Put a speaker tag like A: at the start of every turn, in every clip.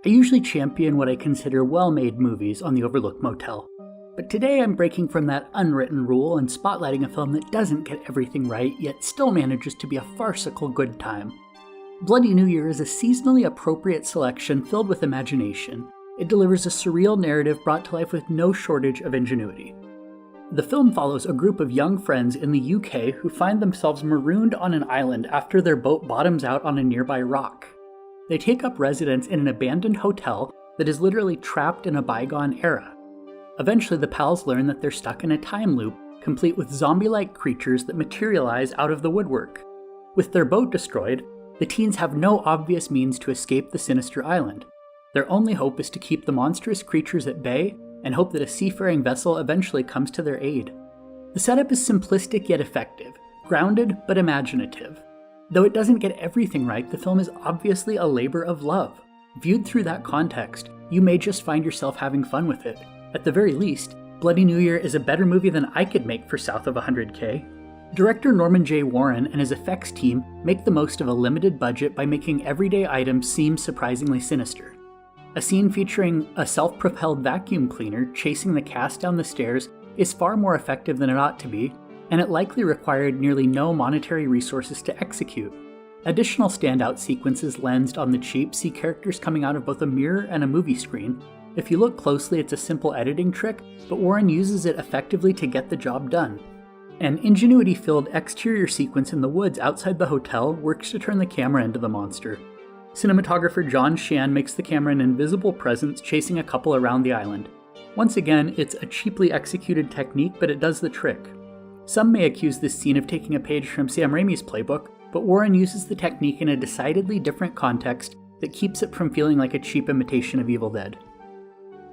A: I usually champion what I consider well-made movies on the Overlook Motel, but today I'm breaking from that unwritten rule and spotlighting a film that doesn't get everything right, yet still manages to be a farcical good time. Bloody New Year is a seasonally appropriate selection filled with imagination. It delivers a surreal narrative brought to life with no shortage of ingenuity. The film follows a group of young friends in the UK who find themselves marooned on an island after their boat bottoms out on a nearby rock. They take up residence in an abandoned hotel that is literally trapped in a bygone era. Eventually, the pals learn that they're stuck in a time loop, complete with zombie-like creatures that materialize out of the woodwork. With their boat destroyed, the teens have no obvious means to escape the sinister island. Their only hope is to keep the monstrous creatures at bay and hope that a seafaring vessel eventually comes to their aid. The setup is simplistic yet effective, grounded but imaginative. Though it doesn't get everything right, the film is obviously a labor of love. Viewed through that context, you may just find yourself having fun with it. At the very least, Bloody New Year is a better movie than I could make for south of $100K. Director Norman J. Warren and his effects team make the most of a limited budget by making everyday items seem surprisingly sinister. A scene featuring a self-propelled vacuum cleaner chasing the cast down the stairs is far more effective than it ought to be, and it likely required nearly no monetary resources to execute. Additional standout sequences lensed on the cheap see characters coming out of both a mirror and a movie screen. If you look closely, it's a simple editing trick, but Warren uses it effectively to get the job done. An ingenuity-filled exterior sequence in the woods outside the hotel works to turn the camera into the monster. Cinematographer John Shan makes the camera an invisible presence chasing a couple around the island. Once again, it's a cheaply executed technique, but it does the trick. Some may accuse this scene of taking a page from Sam Raimi's playbook, but Warren uses the technique in a decidedly different context that keeps it from feeling like a cheap imitation of Evil Dead.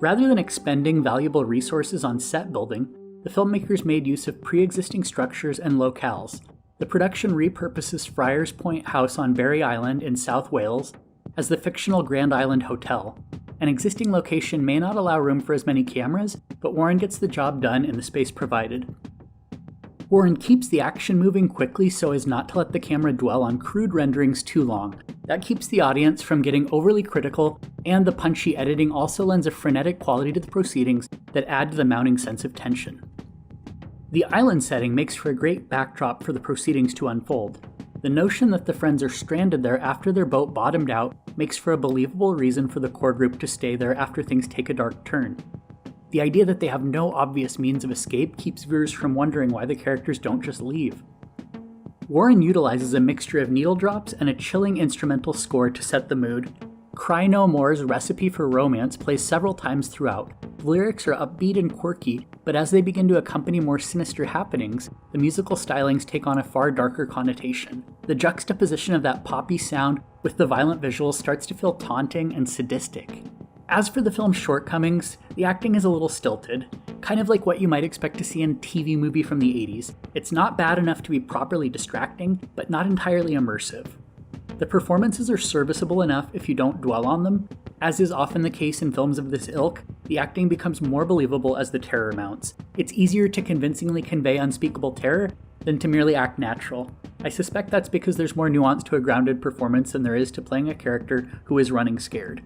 A: Rather than expending valuable resources on set building, the filmmakers made use of pre-existing structures and locales. The production repurposes Friars Point House on Berry Island in South Wales as the fictional Grand Island Hotel. An existing location may not allow room for as many cameras, but Warren gets the job done in the space provided. Warren keeps the action moving quickly so as not to let the camera dwell on crude renderings too long. That keeps the audience from getting overly critical, and the punchy editing also lends a frenetic quality to the proceedings that add to the mounting sense of tension. The island setting makes for a great backdrop for the proceedings to unfold. The notion that the friends are stranded there after their boat bottomed out makes for a believable reason for the core group to stay there after things take a dark turn. The idea that they have no obvious means of escape keeps viewers from wondering why the characters don't just leave. Warren utilizes a mixture of needle drops and a chilling instrumental score to set the mood. Cry No More's Recipe for Romance plays several times throughout. The lyrics are upbeat and quirky, but as they begin to accompany more sinister happenings, the musical stylings take on a far darker connotation. The juxtaposition of that poppy sound with the violent visuals starts to feel taunting and sadistic. As for the film's shortcomings, the acting is a little stilted, kind of like what you might expect to see in a TV movie from the 80s. It's not bad enough to be properly distracting, but not entirely immersive. The performances are serviceable enough if you don't dwell on them. As is often the case in films of this ilk, the acting becomes more believable as the terror mounts. It's easier to convincingly convey unspeakable terror than to merely act natural. I suspect that's because there's more nuance to a grounded performance than there is to playing a character who is running scared.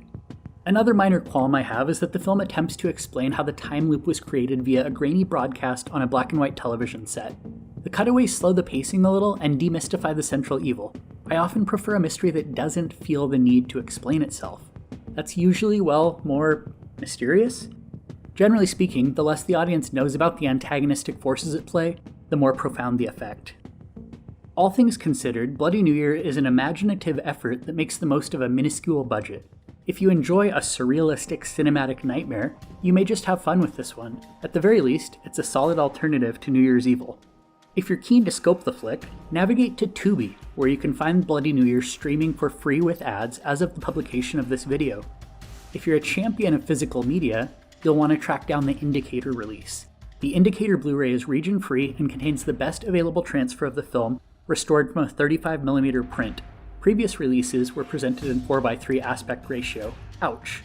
A: Another minor qualm I have is that the film attempts to explain how the time loop was created via a grainy broadcast on a black and white television set. The cutaways slow the pacing a little and demystify the central evil. I often prefer a mystery that doesn't feel the need to explain itself. That's usually, well, more mysterious. Generally speaking, the less the audience knows about the antagonistic forces at play, the more profound the effect. All things considered, Bloody New Year is an imaginative effort that makes the most of a minuscule budget. If you enjoy a surrealistic cinematic nightmare, you may just have fun with this one. At the very least, it's a solid alternative to New Year's Evil. If you're keen to scope the flick, navigate to Tubi, where you can find Bloody New Year streaming for free with ads as of the publication of this video. If you're a champion of physical media, you'll want to track down the Indicator release. The Indicator Blu-ray is region-free and contains the best available transfer of the film, restored from a 35mm print. Previous releases were presented in 4:3 aspect ratio. Ouch.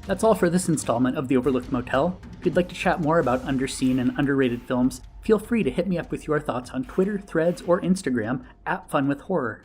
A: That's all for this installment of The Overlooked Motel. If you'd like to chat more about underseen and underrated films, feel free to hit me up with your thoughts on Twitter, Threads, or Instagram @FunWithHorror.